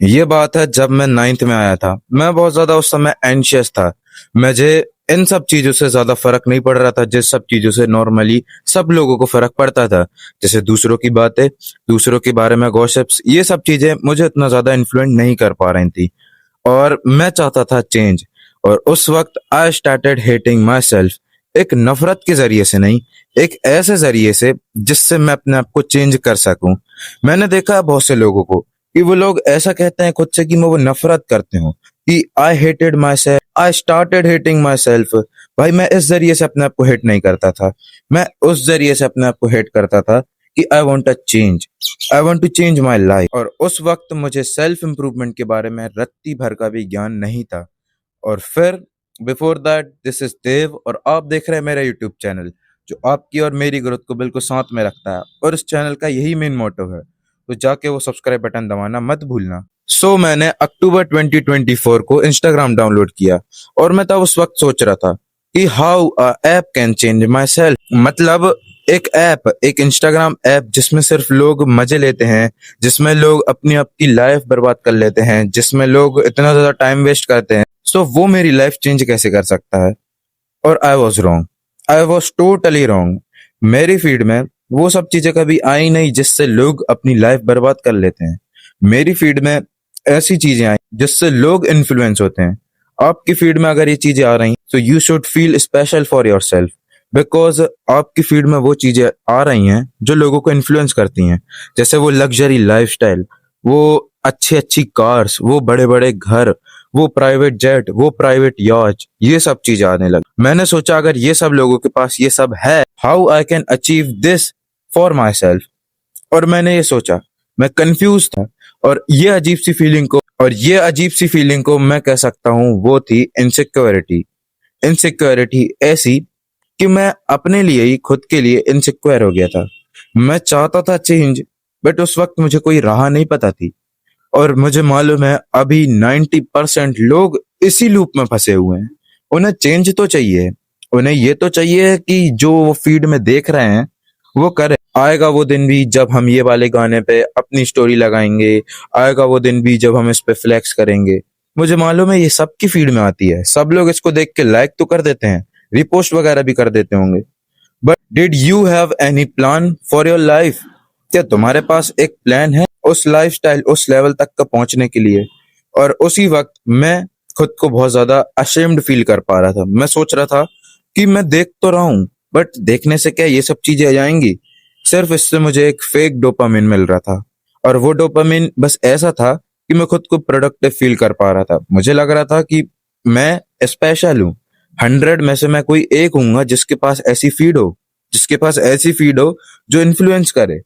ये बात है, जब मैं 9th में आया था, मैं बहुत ज्यादा उस समय एंशियस था। मुझे इन सब चीजों से ज्यादा फर्क नहीं पड़ रहा था जिस सब चीजों से नॉर्मली सब लोगों को फर्क पड़ता था। जैसे दूसरों की बातें, दूसरों के बारे में गॉसिप्स, ये सब चीजें मुझे इतना ज्यादा इन्फ्लुएंस नहीं कर पा रही थी। और मैं चाहता था चेंज। और उस वक्त I started hating my self, एक नफरत के जरिए से नहीं, एक ऐसे जरिए से जिससे मैं अपने आप को चेंज कर सकूं। मैंने देखा है बहुत से लोगों को कि वो लोग ऐसा कहते हैं खुद से कि मैं वो नफरत करते हूँ, कि I hated my self, I started hating my self. भाई मैं इस जरिए से अपने आप को हेट नहीं करता था, मैं उस जरिए से अपने आप को हेट करता था कि I want a change, I want to change my life. और उस वक्त मुझे सेल्फ इम्प्रूवमेंट के बारे में रत्ती भर का भी ज्ञान नहीं था। और फिर बिफोर दैट, दिस इज देव और आप देख रहे हैं मेरा यूट्यूब चैनल, जो आपकी और मेरी ग्रोथ को बिल्कुल साथ में रखता है। और इस चैनल का यही मेन मोटिव है, तो जाके वो सब्सक्राइब बटन दबाना मत भूलना। मैंने अक्टूबर 2024 को इंस्टाग्राम डाउनलोड किया। और मैं तब उस वक्त सोच रहा था कि how a app can change my self. मतलब एक ऐप, एक इंस्टाग्राम ऐप जिसमें सिर्फ लोग मजे लेते हैं, जिसमें लोग अपनी आपकी लाइफ बर्बाद कर लेते हैं, जिसमें लोग इतना ज्यादा टाइम वेस्ट करते हैं, वो मेरी लाइफ चेंज कैसे कर सकता है। और I was wrong, I was totally wrong. मेरी फीड में वो सब चीजें कभी आई नहीं जिससे लोग अपनी लाइफ बर्बाद कर लेते हैं। मेरी फीड में ऐसी चीजें आई जिससे लोग इन्फ्लुएंस होते हैं। आपकी फीड में अगर ये चीजें आ रही तो you should feel special for your self, because आपकी फीड में वो चीजें आ रही हैं जो लोगों को इन्फ्लुएंस करती हैं। जैसे वो लग्जरी लाइफस्टाइल, वो अच्छी अच्छी कार्स, वो बड़े बड़े घर, वो प्राइवेट जेट, वो प्राइवेट यॉच, ये सब चीजें आने लगी। मैंने सोचा अगर ये सब लोगों के पास ये सब है, how I can achieve this for my self. और मैंने ये सोचा, मैं कंफ्यूज था। और ये अजीब सी फीलिंग को मैं कह सकता हूँ वो थी इनसिक्योरिटी। इनसिक्योरिटी ऐसी कि मैं अपने लिए ही खुद के लिए इनसिक्योर हो गया था। मैं चाहता था चेंज, बट उस वक्त मुझे कोई राह नहीं पता थी। और मुझे मालूम है अभी 90% लोग इसी लूप में फंसे हुए हैं। उन्हें चेंज तो चाहिए, उन्हें ये तो चाहिए कि जो वो फीड में देख रहे हैं वो करें। आएगा वो दिन भी जब हम ये वाले गाने पे अपनी स्टोरी लगाएंगे, आएगा वो दिन भी जब हम इस पे फ्लेक्स करेंगे। मुझे मालूम है ये सबकी फीड में आती है, सब लोग इसको देख के लाइक तो कर देते हैं, रिपोस्ट वगैरह भी कर देते होंगे। But did you have any plan for your life? क्या तुम्हारे पास एक प्लान है उस लाइफस्टाइल, उस लेवल तक का पहुंचने के लिए? और उसी वक्त मैं खुद को बहुत ज्यादा अशेम्ड फील कर पा रहा था। मैं सोच रहा था कि मैं देख तो रहा हूँ, बट देखने से क्या ये सब चीजें आ जाएंगी? सिर्फ इससे मुझे एक फेक डोपामिन मिल रहा था। और वो डोपामिन बस ऐसा था कि मैं खुद को प्रोडक्टिव फील कर पा रहा था। मुझे लग रहा था कि मैं स्पेशल हूँ, 100 में से मैं कोई एक हूँगा जिसके पास ऐसी फीड हो, जिसके पास ऐसी फीड हो जो इन्फ्लुएंस करे।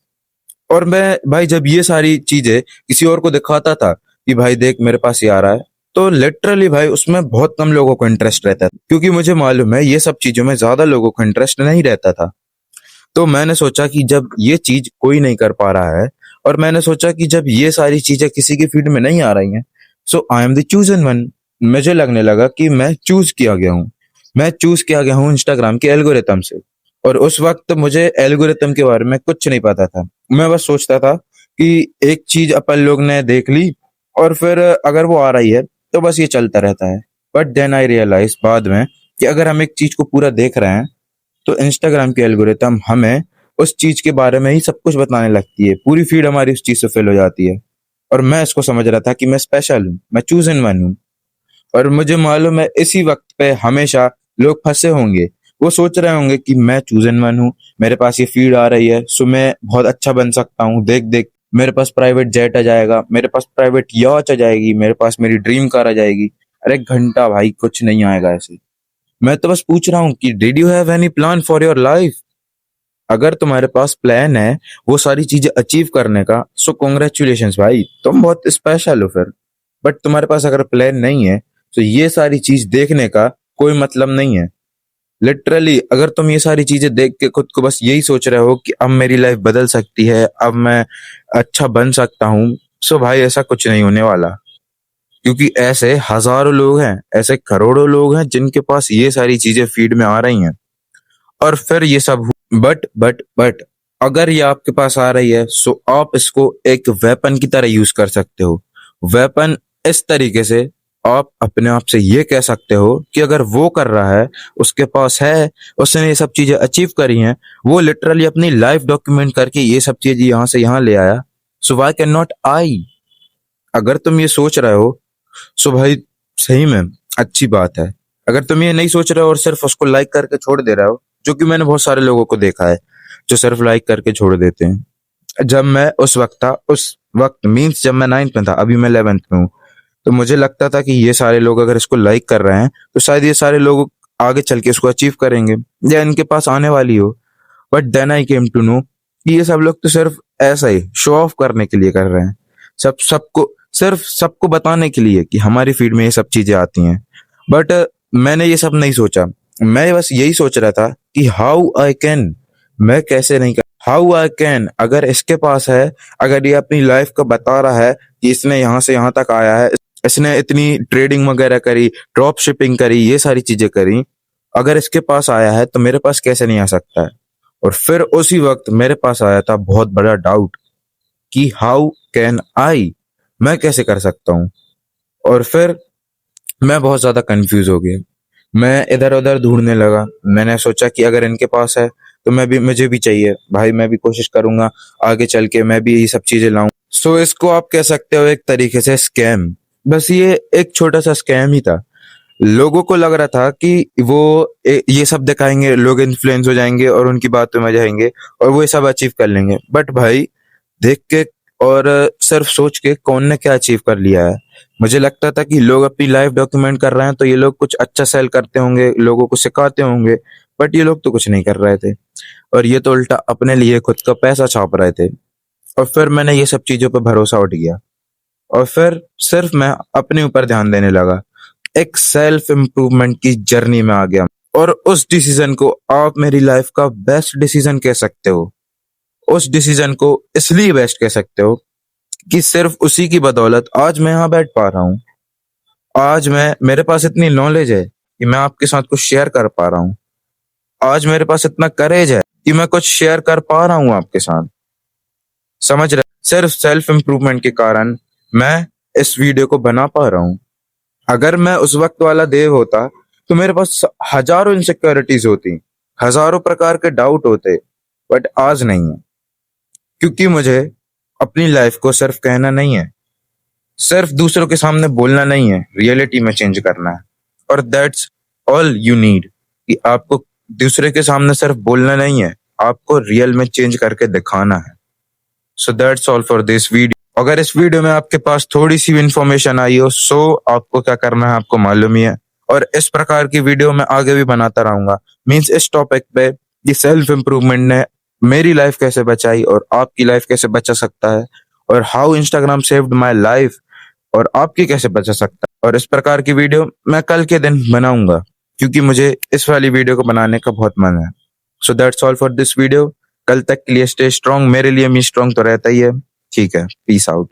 और मैं भाई जब ये सारी चीजें किसी और को दिखाता था कि भाई देख मेरे पास ये आ रहा है, तो लिटरली भाई उसमें बहुत कम लोगों को इंटरेस्ट रहता था, क्योंकि मुझे मालूम है ये सब चीजों में ज्यादा लोगों को इंटरेस्ट नहीं रहता था। तो मैंने सोचा कि जब ये चीज कोई नहीं कर पा रहा है, और मैंने सोचा कि जब ये सारी चीजें किसी की फीड में नहीं आ रही हैं, so I am the chosen one. मुझे लगने लगा कि मैं चूज किया गया हूँ, मैं चूज किया गया हूँ इंस्टाग्राम के एल्गोरिथम से। और उस वक्त मुझे एल्गोरिथम के बारे में कुछ नहीं पता था। मैं बस सोचता था कि एक चीज अपन लोग ने देख ली, और फिर अगर वो आ रही है तो बस ये चलता रहता है। बट देन आई रियलाइज बाद में कि अगर हम एक चीज को पूरा देख रहे हैं तो इंस्टाग्राम की एल्गोरिथम हमें उस चीज के बारे में ही सब कुछ बताने लगती है, पूरी फीड हमारी उस चीज से फिल हो जाती है। और मैं इसको समझ रहा था कि मैं स्पेशल हूँ, मैं चूज इन वन हूँ। और मुझे मालूम है इसी वक्त पे हमेशा लोग फंसे होंगे। वो सोच रहे होंगे कि मैं चूज इन वन हूँ, मेरे पास ये फीड आ रही है, सो मैं बहुत अच्छा बन सकता हूँ। देख देख मेरे पास प्राइवेट जेट आ जाएगा, मेरे पास प्राइवेट यॉच आ जाएगी, मेरे पास मेरी ड्रीम कार आ जाएगी। अरे घंटा भाई कुछ नहीं आएगा ऐसे। मैं तो बस पूछ रहा हूँ कि did you have any plan for your life? अगर तुम्हारे पास प्लान है वो सारी चीजें अचीव करने का, सो कॉन्ग्रेचुलेशंस भाई, तुम बहुत स्पेशल हो फिर। बट तुम्हारे पास अगर प्लान नहीं है तो ये सारी चीज देखने का कोई मतलब नहीं है। लिटरली अगर तुम ये सारी चीजें देख के खुद को बस यही सोच रहे हो कि अब मेरी लाइफ बदल सकती है, अब मैं अच्छा बन सकता हूँ, सो भाई ऐसा कुछ नहीं होने वाला। क्योंकि ऐसे हजारों लोग हैं, ऐसे करोड़ों लोग हैं जिनके पास ये सारी चीजें फीड में आ रही हैं। और फिर ये सब बट अगर ये आपके पास आ रही है, सो आप इसको एक वेपन की तरह यूज कर सकते हो। वेपन इस तरीके से आप अपने आप से ये कह सकते हो कि अगर वो कर रहा है, उसके पास है, उसने ये सब चीजें अचीव करी हैं, वो लिटरली अपनी लाइफ डॉक्यूमेंट करके ये सब चीजें यहाँ से यहाँ ले आया, so why can not I? अगर तुम ये सोच रहे हो, सो भाई सही में अच्छी बात है। अगर तुम ये नहीं सोच रहे हो और सिर्फ उसको लाइक करके छोड़ दे रहे हो, जो कि मैंने बहुत सारे लोगों को देखा है जो सिर्फ लाइक करके छोड़ देते हैं। जब मैं उस वक्त था, उस वक्त मीन्स जब मैं 9th में था, अभी मैं 11th में हूँ, तो मुझे लगता था कि ये सारे लोग अगर इसको लाइक कर रहे हैं तो शायद ये सारे लोग आगे चल के इसको अचीव करेंगे या इनके पास आने वाली हो। But then I came to know कि ये सब लोग तो सिर्फ ऐसा ही शो ऑफ करने के लिए कर रहे हैं, सबको बताने के लिए कि हमारी फीड में ये सब चीजें आती हैं। बट मैंने ये सब नहीं सोचा। मैं बस यही सोच रहा था कि हाउ आई कैन, मैं कैसे नहीं कर, हाउ आई कैन, अगर इसके पास है, अगर ये अपनी लाइफ को बता रहा है कि इसने यहाँ से यहाँ तक आया है, इसने इतनी ट्रेडिंग वगैरह करी, ड्रॉप शिपिंग करी, ये सारी चीजें करी, अगर इसके पास आया है तो मेरे पास कैसे नहीं आ सकता है? और फिर उसी वक्त मेरे पास आया था बहुत बड़ा डाउट कि हाउ कैन आई, मैं कैसे कर सकता हूँ? और फिर मैं बहुत ज्यादा कंफ्यूज हो गया। मैं इधर उधर ढूंढने लगा। मैंने सोचा कि अगर इनके पास है तो मुझे भी चाहिए भाई, मैं भी कोशिश करूंगा आगे चल के मैं भी ये सब चीजें लाऊं। सो इसको आप कह सकते हो एक तरीके से स्कैम। बस ये एक छोटा सा स्कैम ही था। लोगों को लग रहा था कि वो ये सब दिखाएंगे, लोग इन्फ्लुएंस हो जाएंगे और उनकी बातों में जाएंगे और वो ये सब अचीव कर लेंगे। बट भाई देख के और सिर्फ सोच के कौन ने क्या अचीव कर लिया है? मुझे लगता था कि लोग अपनी लाइफ डॉक्यूमेंट कर रहे हैं तो ये लोग कुछ अच्छा सेल करते होंगे, लोगों को सिखाते होंगे, बट ये लोग तो कुछ नहीं कर रहे थे और ये तो उल्टा अपने लिए खुद का पैसा छाप रहे थे। और फिर मैंने ये सब चीजों पर भरोसा उठ गया और फिर सिर्फ मैं अपने ऊपर ध्यान देने लगा, एक सेल्फ इम्प्रूवमेंट की जर्नी में आ गया। और उस डिसीजन को आप मेरी लाइफ का बेस्ट डिसीजन कह सकते हो। उस डिसीजन को इसलिए बेस्ट कह सकते हो कि सिर्फ उसी की बदौलत आज मैं यहाँ बैठ पा रहा हूँ। आज मैं, मेरे पास इतनी नॉलेज है कि मैं आपके साथ कुछ शेयर कर पा रहा हूँ। आज मेरे पास इतना करेज है कि मैं कुछ शेयर कर पा रहा हूँ आपके साथ। समझ रहे? सिर्फ सेल्फ इम्प्रूवमेंट के कारण मैं इस वीडियो को बना पा रहा हूँ। अगर मैं उस वक्त वाला देव होता तो मेरे पास हजारों इनसिक्योरिटीज होती, हजारों प्रकार के डाउट होते, बट आज नहीं है। क्योंकि मुझे अपनी लाइफ को सिर्फ कहना नहीं है, सिर्फ दूसरों के सामने बोलना नहीं है, रियलिटी में चेंज करना है। और दैट्स ऑल यू नीड, कि आपको दूसरे के सामने सिर्फ बोलना नहीं है, आपको रियल में चेंज करके दिखाना है। So that's all for this video. अगर इस वीडियो में आपके पास थोड़ी सी भी इंफॉर्मेशन आई हो, सो आपको क्या करना है आपको मालूम ही है। और इस प्रकार की वीडियो मैं आगे भी बनाता रहूंगा। मीन्स इस टॉपिक पे कि सेल्फ इम्प्रूवमेंट ने मेरी लाइफ कैसे बचाई और आपकी लाइफ कैसे बचा सकता है, और how Instagram saved my life, और आपकी कैसे बचा सकता है। और इस प्रकार की वीडियो मैं कल के दिन बनाऊंगा क्योंकि मुझे इस वाली वीडियो को बनाने का बहुत मन है। So that's all for this video. कल तक के लिए स्टे स्ट्रांग। मेरे लिए मी स्ट्रांग तो रहता ही है। ठीक है, पीस आउट।